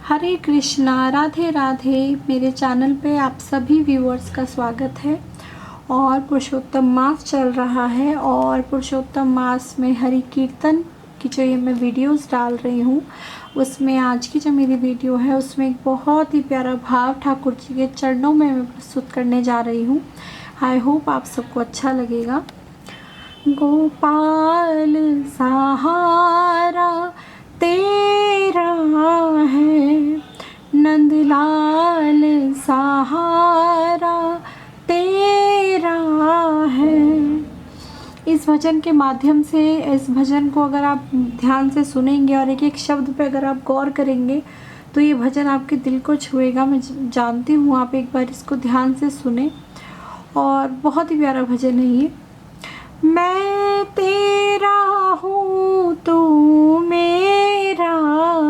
हरे कृष्णा, राधे राधे। मेरे चैनल पे आप सभी व्यूअर्स का स्वागत है। और पुरुषोत्तम मास चल रहा है और पुरुषोत्तम मास में हरि कीर्तन की जो ये मैं वीडियोस डाल रही हूँ, उसमें आज की जो मेरी वीडियो है उसमें एक बहुत ही प्यारा भाव ठाकुर जी के चरणों में मैं प्रस्तुत करने जा रही हूँ। आई होप आप सबको अच्छा लगेगा। गोपाल सहारा तेरा है, नंदलाल सहारा तेरा है। इस भजन के माध्यम से, इस भजन को अगर आप ध्यान से सुनेंगे और एक एक शब्द पे अगर आप गौर करेंगे तो ये भजन आपके दिल को छुएगा। मैं जानती हूँ आप एक बार इसको ध्यान से सुने और बहुत ही प्यारा भजन है ये। मैं तेरा हूँ तू मेरा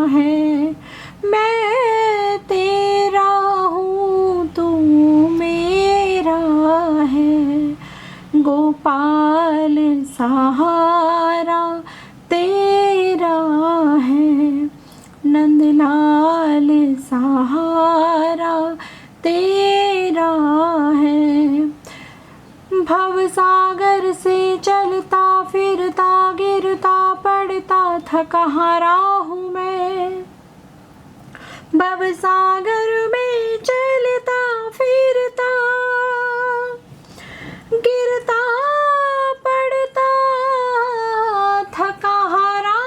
है, मैं तेरा हूँ तू मेरा है। गोपाल सहारा तेरा है, नंदलाल सहारा तेरा है। भव सागर से चलता फिरता गिरता पड़ता थका हारा हूँ मैं। भव सागर में चलता फिरता गिरता पड़ता थका हारा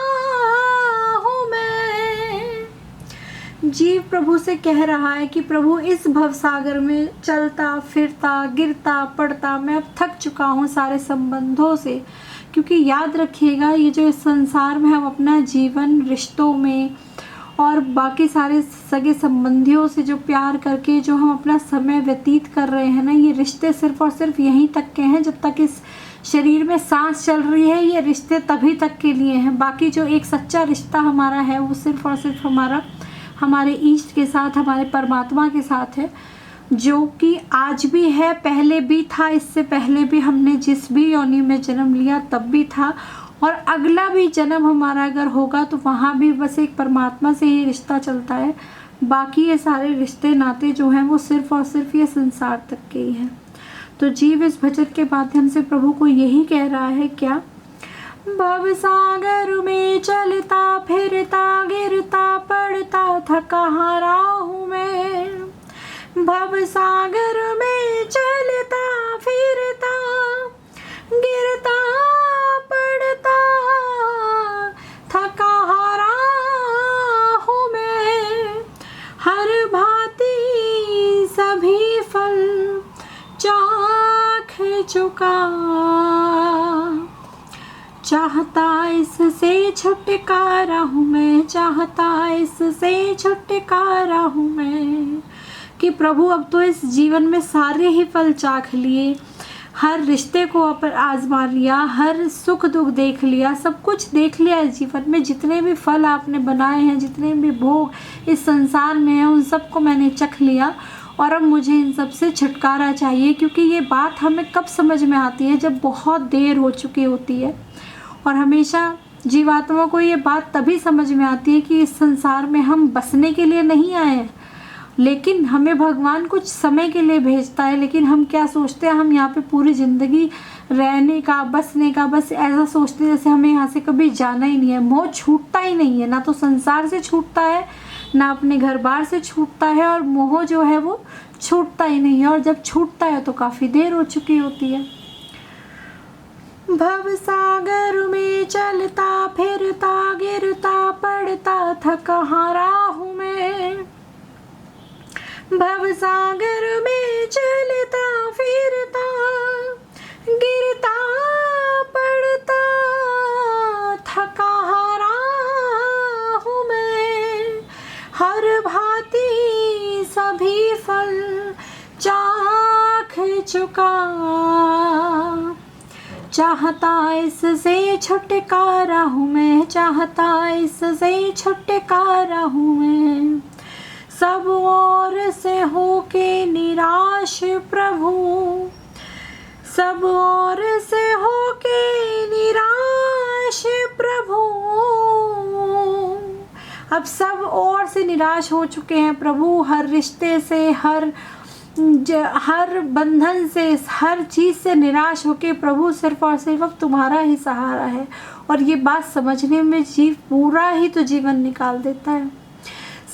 हूँ मैं। जीव प्रभु से कह रहा है कि प्रभु इस भवसागर में चलता फिरता गिरता पड़ता मैं अब थक चुका हूँ सारे संबंधों से। क्योंकि याद रखिएगा, ये जो इस संसार में हम अपना जीवन रिश्तों में और बाकी सारे सगे संबंधियों से जो प्यार करके जो हम अपना समय व्यतीत कर रहे हैं ना, ये रिश्ते सिर्फ और सिर्फ यहीं तक के हैं। जब तक इस शरीर में सांस चल रही है ये रिश्ते तभी तक के लिए हैं। बाकी जो एक सच्चा रिश्ता हमारा है वो सिर्फ और सिर्फ हमारे ईष्ट के साथ, हमारे परमात्मा के साथ है, जो कि आज भी है, पहले भी था, इससे पहले भी हमने जिस भी योनि में जन्म लिया तब भी था, और अगला भी जन्म हमारा अगर होगा तो वहाँ भी बस एक परमात्मा से ही रिश्ता चलता है। बाकी ये सारे रिश्ते नाते जो हैं वो सिर्फ और सिर्फ ये संसार तक के ही हैं। तो जीव इस भजन के माध्यम से प्रभु को यही कह रहा है क्या? भव सागर में चलता फिरता गिरता पड़ता थका हारा हूँ मैं। भव सागर में चलता फिरता गिरता पड़ता थका हारा हूँ मैं। हर भांति सभी फल चाख चुका, चाहता इससे छुटकारा हूँ मैं, चाहता इससे छुटकारा हूँ मैं। कि प्रभु अब तो इस जीवन में सारे ही फल चाख लिए, हर रिश्ते को अपन आजमा लिया, हर सुख दुख देख लिया, सब कुछ देख लिया इस जीवन में। जितने भी फल आपने बनाए हैं, जितने भी भोग इस संसार में हैं, उन सबको मैंने चख लिया और अब मुझे इन सब से छुटकारा चाहिए। क्योंकि ये बात हमें कब समझ में आती है? जब बहुत देर हो चुकी होती है। और हमेशा जीवात्मा को ये बात तभी समझ में आती है कि इस संसार में हम बसने के लिए नहीं आए हैं, लेकिन हमें भगवान कुछ समय के लिए भेजता है। लेकिन हम क्या सोचते हैं? हम यहाँ पे पूरी ज़िंदगी रहने का, बसने का, बस ऐसा सोचते हैं जैसे हमें यहाँ से कभी जाना ही नहीं है। मोह छूटता ही नहीं है, ना तो संसार से छूटता है, ना अपने घर बार से छूटता है, और मोह जो है वो छूटता ही नहीं है। और जब छूटता है तो काफ़ी देर हो चुकी होती है। भव सागर में चलता फिरता गिरता पड़ता थका हारा हूँ मैं। भव सागर में चलता फिरता गिरता पड़ता थका हारा हूँ मैं। हर भांति सभी फल चाख चुका, चाहता इससे छुटकारा हूँ मैं, चाहता इससे छुटकारा हूँ मैं। सब ओर से होके निराश प्रभु, सब ओर से होके निराश प्रभु, अब सब और से निराश हो चुके हैं प्रभु, हर रिश्ते से, हर बंधन से, हर चीज़ से निराश होके प्रभु सिर्फ और सिर्फ अब तुम्हारा ही सहारा है। और ये बात समझने में पूरा ही तो जीवन निकाल देता है।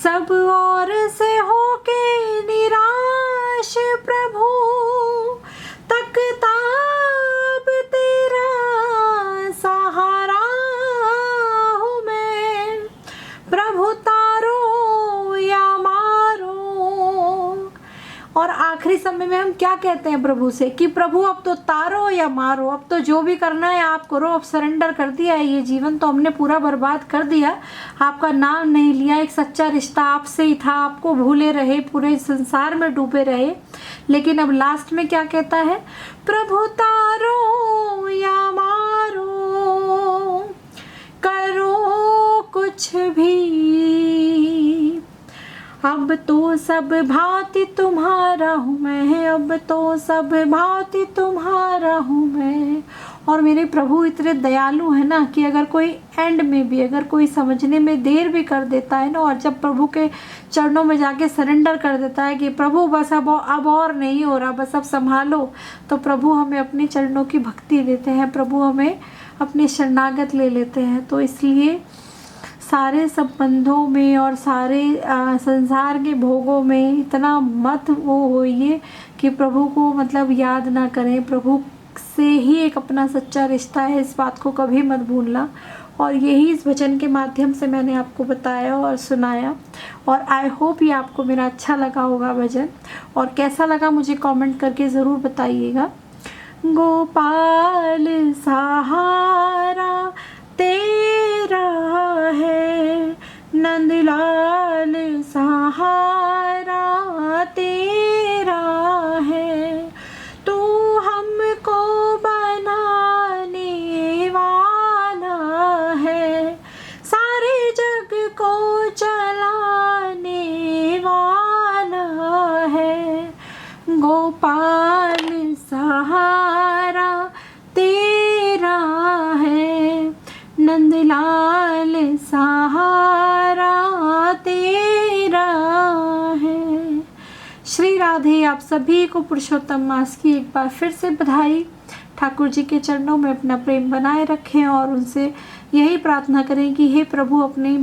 सब और से होके निराश प्रभु, तकता अब तेरा सहारा हूँ मैं, प्रभु तारो या मारो। और आखिरी समय में हम क्या कहते हैं प्रभु से कि प्रभु अब तो तारो या मारो, अब तो जो भी करना है आप करो, अब सरेंडर कर दिया है। ये जीवन तो हमने पूरा बर्बाद कर दिया, आपका नाम नहीं लिया, एक सच्चा रिश्ता आपसे ही था, आपको भूले रहे, पूरे संसार में डूबे रहे। लेकिन अब लास्ट में क्या कहता है, प्रभु तारो या मारो, करो कुछ भी, अब तो सब भांति तुम्हारा हूँ मैं, अब तो सब भांति तुम्हारा हूँ मैं। और मेरे प्रभु इतने दयालु है ना कि अगर कोई एंड में भी, अगर कोई समझने में देर भी कर देता है ना, और जब प्रभु के चरणों में जाके सरेंडर कर देता है कि प्रभु बस अब और नहीं हो रहा, बस अब संभालो, तो प्रभु हमें अपने चरणों की भक्ति देते हैं, प्रभु हमें अपने शरणागत ले लेते हैं। तो इसलिए सारे संबंधों में और सारे संसार के भोगों में इतना मत वो होइए कि प्रभु को मतलब याद ना करें। प्रभु से ही एक अपना सच्चा रिश्ता है, इस बात को कभी मत भूलना। और यही इस वचन के माध्यम से मैंने आपको बताया और सुनाया। और आई होप ये आपको मेरा अच्छा लगा होगा भजन, और कैसा लगा मुझे कमेंट करके ज़रूर बताइएगा। गोपाल सहारा तेरा है, नंदलाल सहारा तेरा है, तू हमको बनाने वाला है, सारे जग को चलाने वाला है। गोपाल सहारा तेरा है, नंदलाल सहारा तेरा है। श्री राधे। आप सभी को पुरुषोत्तम मास की एक बार फिर से बधाई। ठाकुर जी के चरणों में अपना प्रेम बनाए रखें और उनसे यही प्रार्थना करें कि हे प्रभु अपने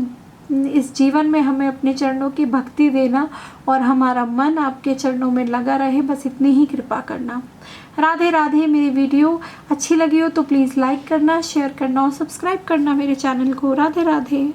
इस जीवन में हमें अपने चरणों की भक्ति देना और हमारा मन आपके चरणों में लगा रहे, बस इतनी ही कृपा करना। राधे राधे। मेरी वीडियो अच्छी लगी हो तो प्लीज़ लाइक करना, शेयर करना और सब्सक्राइब करना मेरे चैनल को। राधे राधे।